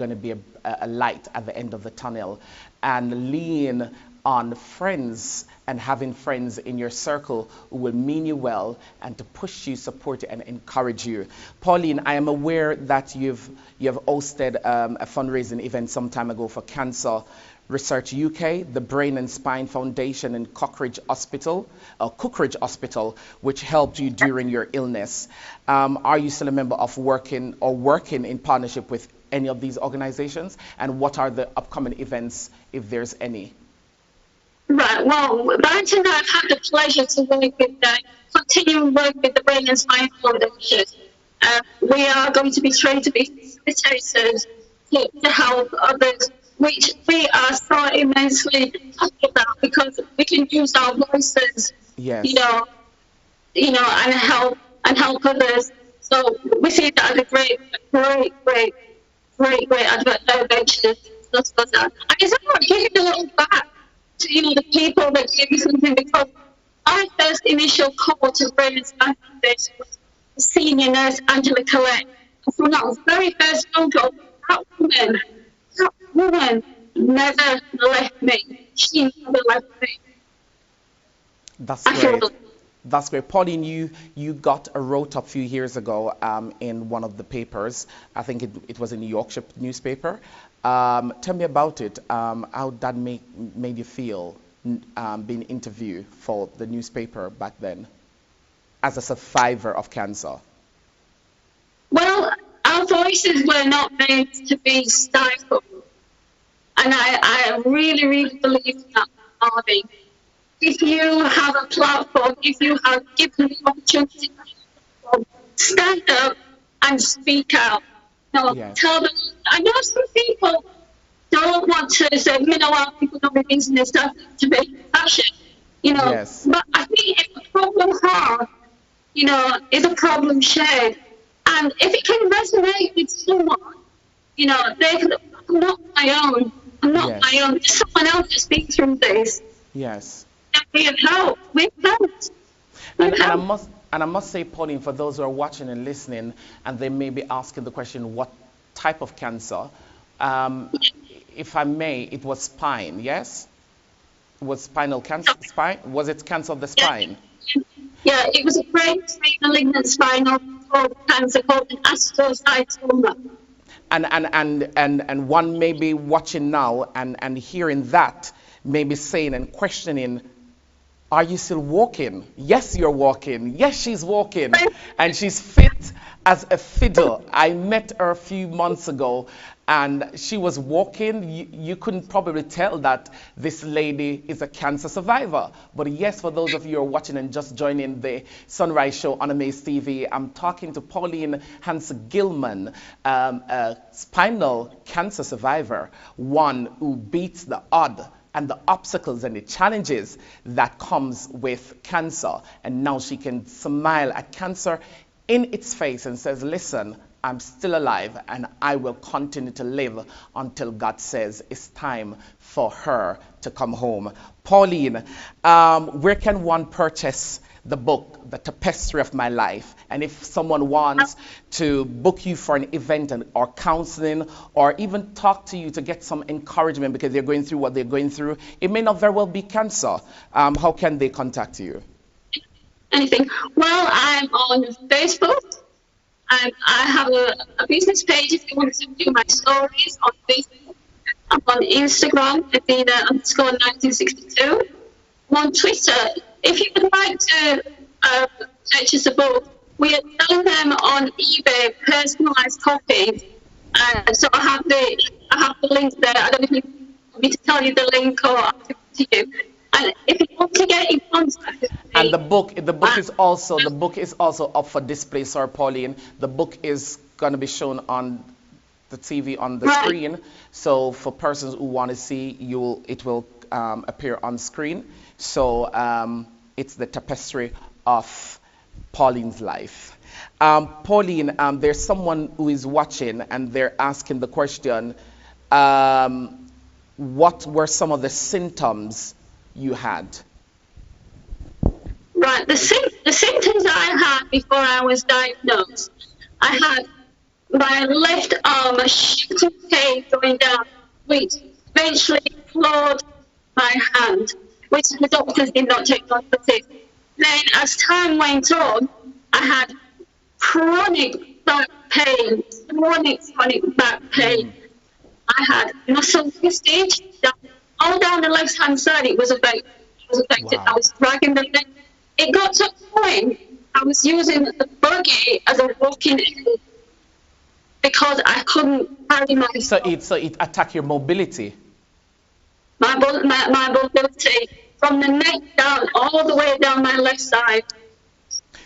going to be a light at the end of the tunnel, and lean on friends and having friends in your circle who will mean you well and to push you, support you, and encourage you. Pauline, I am aware that you've hosted a fundraising event some time ago for Cancer Research UK, the Brain and Spine Foundation, and Cockridge Hospital, which helped you during your illness. Are you still a member of working in partnership with any of these organizations? And what are the upcoming events, if there's any? Right. Well, Barrington and I have had the pleasure to work with continue work with the Brain and Spine Foundation. We are going to be trained to be facilitators to help others, which we are so immensely happy about, because we can use our voices, yes, and help others. So we see that as a great adventure. And it's about giving a little back to the people that give you something, because our first initial call to Brain and Spine Foundation was the senior nurse Angela Collette. From that very first phone call, that woman never left me. She never left me. That's great. That's great. Pauline, you got a wrote-up a few years ago in one of the papers. I think it was in the Yorkshire newspaper. Tell me about it. How that made you feel being interviewed for the newspaper back then as a survivor of cancer? Well, our voices were not made to be stifled. And I really, really believe that, Marvin. If you have a platform, if you have given the opportunity, stand up and speak out. Yes. Tell them. I know some people don't want to say, our people don't be business, that's to be passion, Yes. But I think if the problem hard, is a problem shared. And if it can resonate with someone, they can, I'm not my own. I'm not Yes. my own. There's someone else to speak through this. Yes. And we have help. We've helped. And I must say, Pauline, for those who are watching and listening, and they may be asking the question, what type of cancer? If I may, it was spine, yes? It was spinal cancer, spine? Was it cancer of the spine? Yeah, it was a brain malignant spinal cord cancer called an astrocytoma. And one may be watching now and hearing that, maybe saying and questioning, are you still walking? Yes, you're walking. Yes, she's walking. And she's fit as a fiddle. I met her a few months ago and she was walking. You couldn't probably tell that this lady is a cancer survivor. But yes, for those of you who are watching and just joining the Sunrise Show on Amaze TV, I'm talking to Pauline Hanson Gilman, a spinal cancer survivor, one who beats the odds and the obstacles and the challenges that comes with cancer. And now she can smile at cancer in its face and says, listen, I'm still alive and I will continue to live until God says it's time for her to come home. Pauline, where can one purchase the book, The Tapestry of My Life? And if someone wants to book you for an event or counseling or even talk to you to get some encouragement because they're going through what they're going through, it may not very well be cancer. How can they contact you? Anything. Well, I'm on Facebook. I have a business page if you want to view my stories on Facebook. I'm on Instagram, Athena_1962. I'm on Twitter. If you would like to purchase a book, we are selling them on eBay, personalized copies. So I have the link there. I don't know if you want me to tell you the link or I'll give it to you. And if you want to get in contact with me, and the book is also up for display, Sir Pauline. The book is going to be shown on the TV on the screen. So for persons who want to see, it will appear on screen. So it's The Tapestry of Pauline's Life. Pauline, there's someone who is watching and they're asking the question, what were some of the symptoms you had? Right, the symptoms I had before I was diagnosed, I had my left arm, a shooting pain going down, which eventually floored my hand, which the doctors did not take notice. Then, as time went on, I had chronic back pain, chronic back pain. I had muscle wastage all down the left-hand side. It was affected. Wow. I was dragging the leg. It got to a point I was using the buggy as a walking aid because I couldn't carry myself. So it attacked your mobility. My mobility from the neck down all the way down my left side.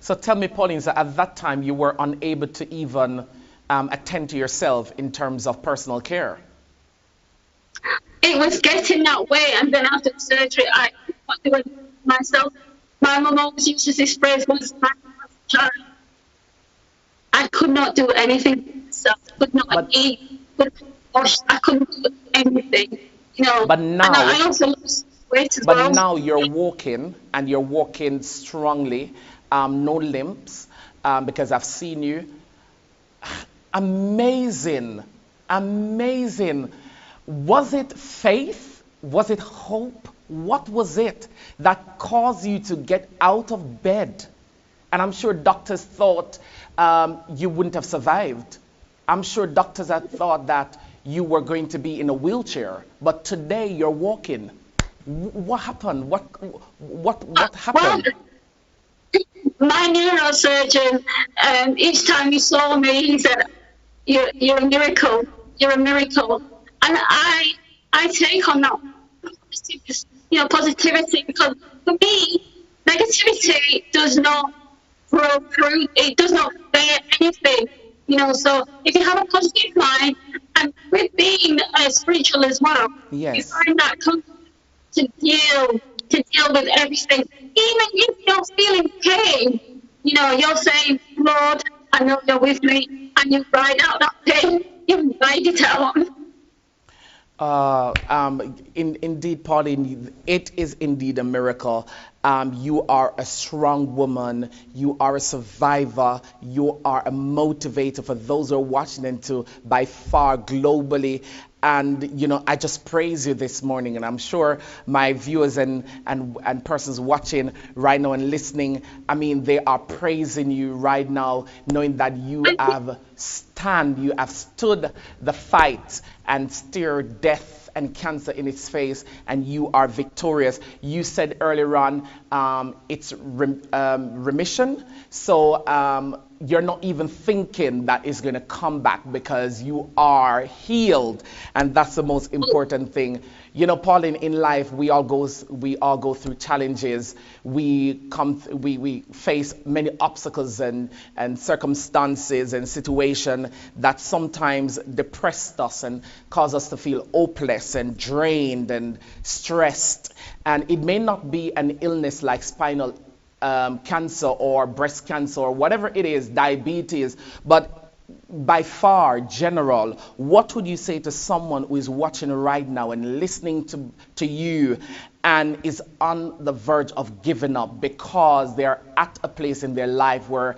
So tell me, Pauline, so at that time you were unable to even attend to yourself in terms of personal care. It was getting that way, and then after the surgery, I could not do it myself. My mum always uses this phrase, once my child. I could not do anything myself. Could not eat, couldn't wash, I couldn't do anything. You know. But now, and I also lost weight as but well. now you're walking, and you're walking strongly, no limps, because I've seen you. Amazing, amazing. Was it faith? Was it hope? What was it that caused you to get out of bed? And I'm sure doctors thought you wouldn't have survived. I'm sure doctors had thought that you were going to be in a wheelchair, but today you're walking. What happened? What happened? Well, my neurosurgeon, each time he saw me, he said, "You're a miracle. You're a miracle." And I take on that positivity, because for me, negativity does not grow fruit. It does not bear anything. So if you have a positive mind, and with being spiritual as well, yes, you find that comfort to deal with everything. Even if you're feeling pain, you're saying, "Lord, I know you're with me," and you ride out that pain. You ride it out. Indeed, Pauline, it is indeed a miracle. You are a strong woman. You are a survivor. You are a motivator for those who are watching, and to by far globally. And I just praise you this morning, and I'm sure my viewers and persons watching right now and listening, they are praising you right now, knowing that you have stood the fight and stared death and cancer in its face, and you are victorious. You said earlier on, it's remission, so you're not even thinking that it's going to come back, because you are healed, and that's the most important thing. Pauline, in life we all go through challenges. We face many obstacles and circumstances and situations that sometimes depress us and cause us to feel hopeless and drained and stressed. And it may not be an illness like spinal cancer or breast cancer or whatever it is, diabetes, but by far general. What would you say to someone who is watching right now and listening to you and is on the verge of giving up because they're at a place in their life where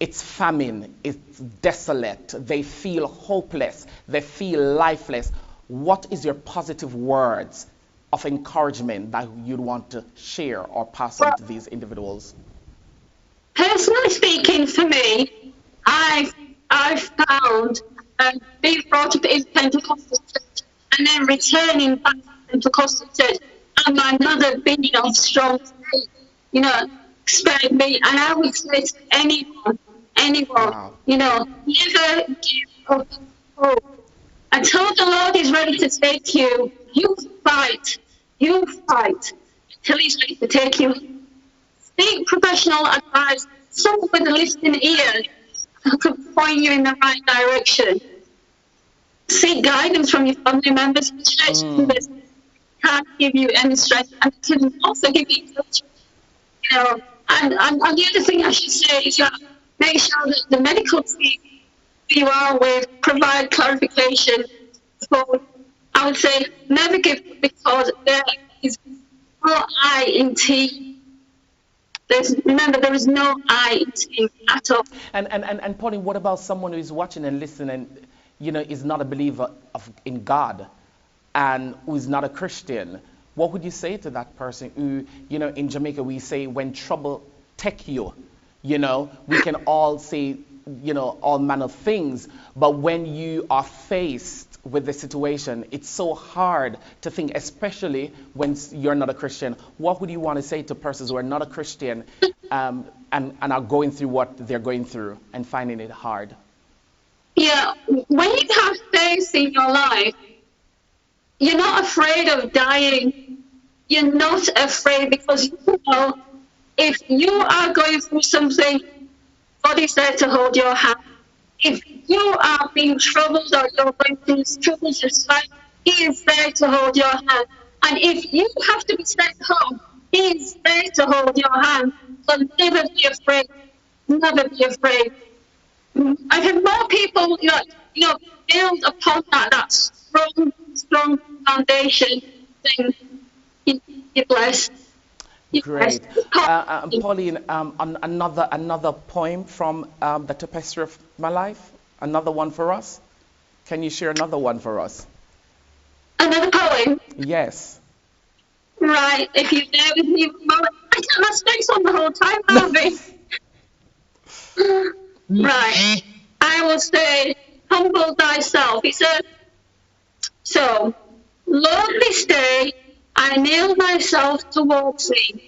it's famine, it's desolate, they feel hopeless, they feel lifeless? What is your positive words of encouragement that you'd want to share or pass on to these individuals? Personally speaking, for me, I found being brought up in Pentecostal church and then returning back to Pentecostal church, and my mother being of strong faith, spared me. And I would say to anyone, wow, never give up hope. Until the Lord is ready to take you, you fight until He's ready to take you. Seek professional advice, someone with a listening ear who can point you in the right direction. Seek guidance from your family members, church members. Can't give you any strength, and can also give you encouragement. And the other thing I should say is that make sure that the medical team you are with provide clarification. So I would say never give up, because there is more I in T Remember, there is no I in team at all. And Pauline, what about someone who is watching and listening and, is not a believer in God and who is not a Christian? What would you say to that person who, in Jamaica we say when trouble take you, we can all say, all manner of things, but when you are faced with the situation, it's so hard to think, especially when you're not a Christian. What would you want to say to persons who are not a Christian and are going through what they're going through and finding it hard? Yeah, when you have faith in your life, you're not afraid of dying. You're not afraid because if you are going through something, God is there to hold your hand. If you are being troubled or you're going through troubles yourself, He is there to hold your hand. And if you have to be sent home, He is there to hold your hand. So never be afraid. Never be afraid. I think more people, build upon that strong foundation. Then you're blessed. Great. Pauline, another poem from the tapestry of my life? Another one for us? Can you share another one for us? Another poem? Yes. Right, if you bear with me for a moment. I kept my specs on the whole time, Marvin. Right, I will say, humble thyself. He said, so, Lord, this day I kneel myself towards thee,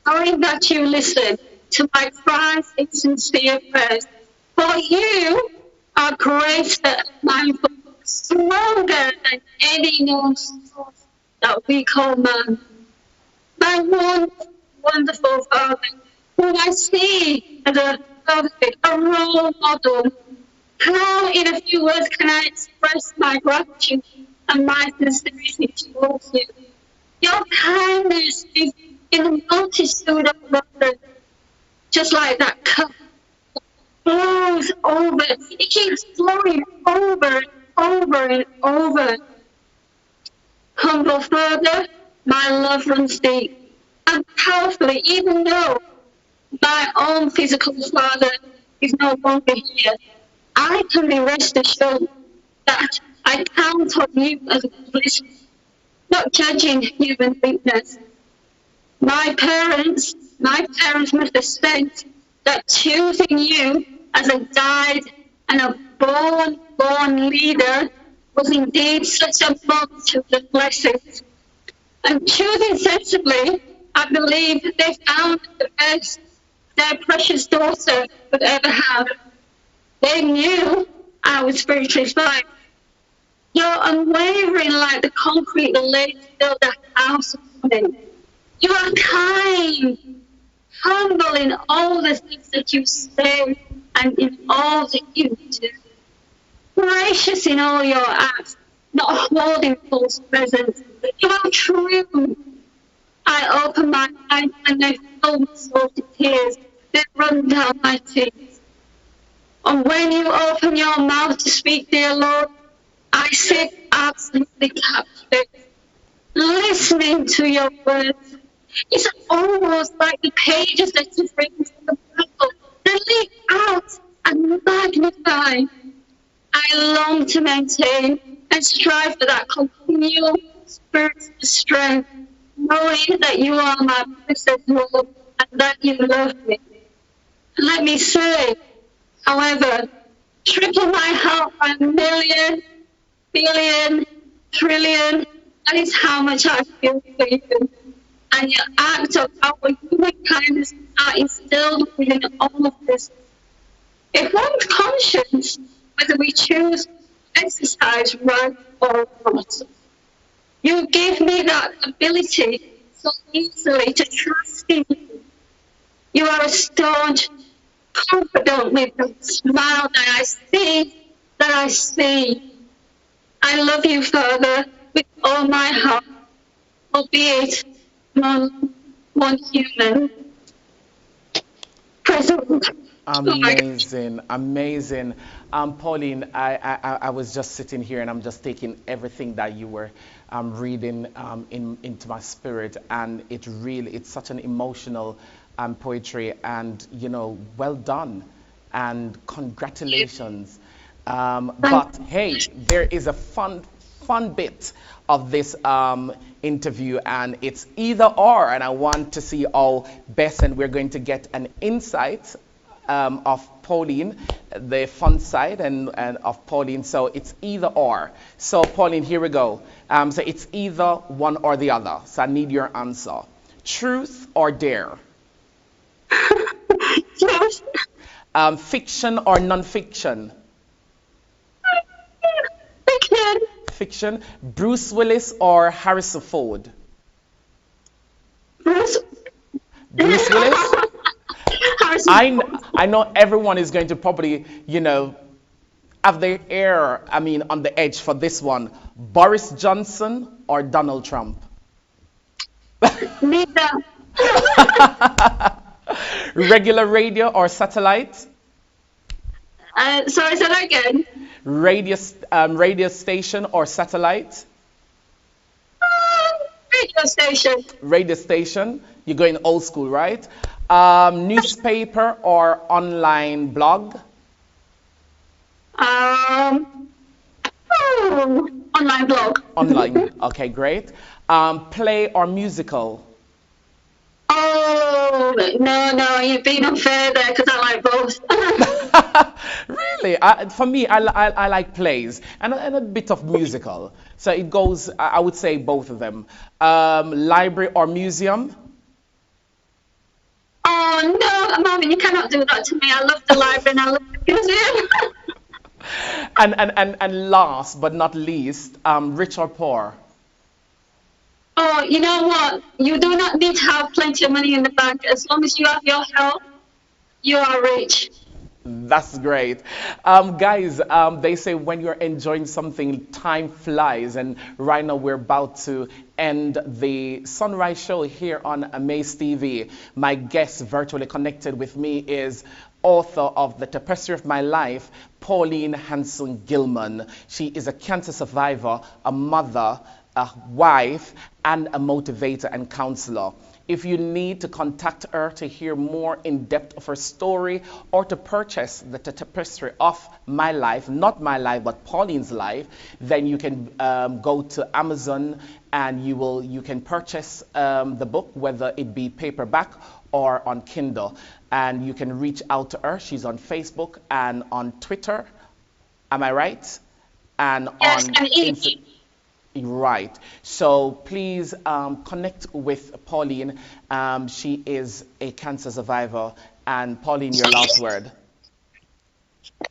knowing that you listen to my cries and sincere prayers. For you are greater and mindful, stronger than any known source that we call man. My one wonderful Father, whom I see as a perfect, a role model. How, in a few words, can I express my gratitude and my sincerity towards you? Your kindness is in the multitude of wonders, just like that cup flows over. It keeps flowing over and over and over. Humble Father, my love runs deep and powerfully, even though my own physical father is no longer here. I can be rest assured that I count on you as a bliss, not judging human weakness. My parents must have spent that choosing you as a guide and a born leader was indeed such a multitude of blessings. And choosing sensibly, I believe they found the best their precious daughter would ever have. They knew I was spiritually fine. You're unwavering like the concrete laid to build a house of me. You are kind, humble in all the things that you say and in all that you do. Gracious in all your acts, not holding false presence. You are true. I open my eyes and they fill my soul to tears. They run down my teeth. And when you open your mouth to speak, dear Lord, I sit absolutely captive, listening to your words. It's almost like the pages that you bring to the Bible. They leap out and magnify. I long to maintain and strive for that continual spiritual strength, knowing that you are my blessed Lord and that you love me. Let me say, however, triple my heart by a million, billion, trillion, that is how much I feel for you. And your act of our human kindness are instilled within all of this. If one's conscious, whether we choose to exercise right or not, you give me that ability so easily to trust in you. You are a staunch confidant with the smile that I see. I love you, Father, with all my heart, albeit one human present. Amazing. Pauline, I was just sitting here and I'm just taking everything that you were reading into my spirit, and it's such an emotional and poetry, and well done and congratulations. But hey, there is a fun bit of this interview, and it's either or, and I want to see how best, and we're going to get an insight of Pauline, the fun side, and of Pauline. So it's either or. So Pauline, here we go. So it's either one or the other. So I need your answer. Truth or dare? Yes. Fiction or non-fiction? Fiction. Fiction. Bruce Willis or Harrison Ford? Bruce. Bruce Willis? I know everyone is going to probably, have their ear, on the edge for this one. Boris Johnson or Donald Trump? Neither. Regular radio or satellite? Sorry, say that again. Radio station or satellite? Radio station. Radio station. You're going old school, right? Newspaper or online blog? Online blog. Online. Okay, great. Play or musical? Oh, no, you've been unfair there because I like both. Really? For me, I like plays and a bit of musical. So it goes, I would say both of them. Library or museum? Oh, no, Marvin, you cannot do that to me. I love the library and I love the museum. And last but not least, rich or poor? Oh, you know what? You do not need to have plenty of money in the bank. As long as you have your health, you are rich. That's great. Guys, they say when you're enjoying something, time flies. And right now we're about to end the Sunrise Show here on Amaze TV. My guest virtually connected with me is author of The Tapestry of My Life, Pauline Hanson Gilman. She is a cancer survivor, a mother, a wife, and a motivator and counselor. If you need to contact her to hear more in depth of her story or to purchase the tapestry of my life, not my life, but Pauline's life, then you can go to Amazon and you can purchase the book, whether it be paperback or on Kindle. And you can reach out to her. She's on Facebook and on Twitter. Am I right? And yes, on Instagram. Right. So please connect with Pauline. She is a cancer survivor. And Pauline, your last word.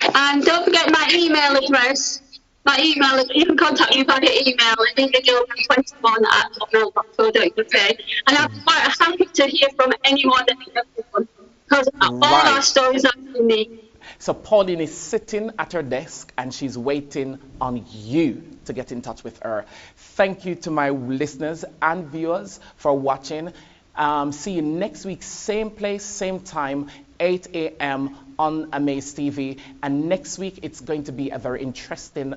And don't forget my email address. My email is, you can contact me by the email, linda21@hotmail.co.uk. And I'm quite happy to hear from anyone and everyone, because all our stories are unique. So Pauline is sitting at her desk and she's waiting on you to get in touch with her. Thank you to my listeners and viewers for watching. See you next week, same place, same time, 8 a.m. on Amaze TV. And next week, it's going to be a very interesting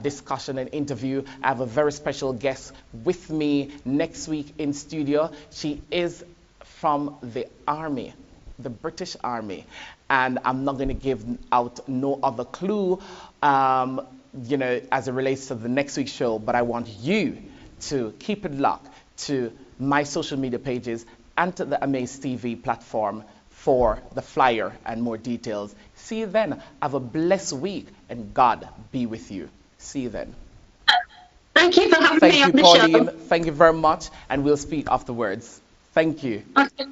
discussion and interview. I have a very special guest with me next week in studio. She is from the Army, the British Army. And I'm not going to give out no other clue, as it relates to the next week's show. But I want you to keep it locked to my social media pages and to the Amaze TV platform for the flyer and more details. See you then. Have a blessed week and God be with you. See you then. Thank you for having me on the Pauline. show. Thank you very much. And we'll speak afterwards. Thank you. Okay.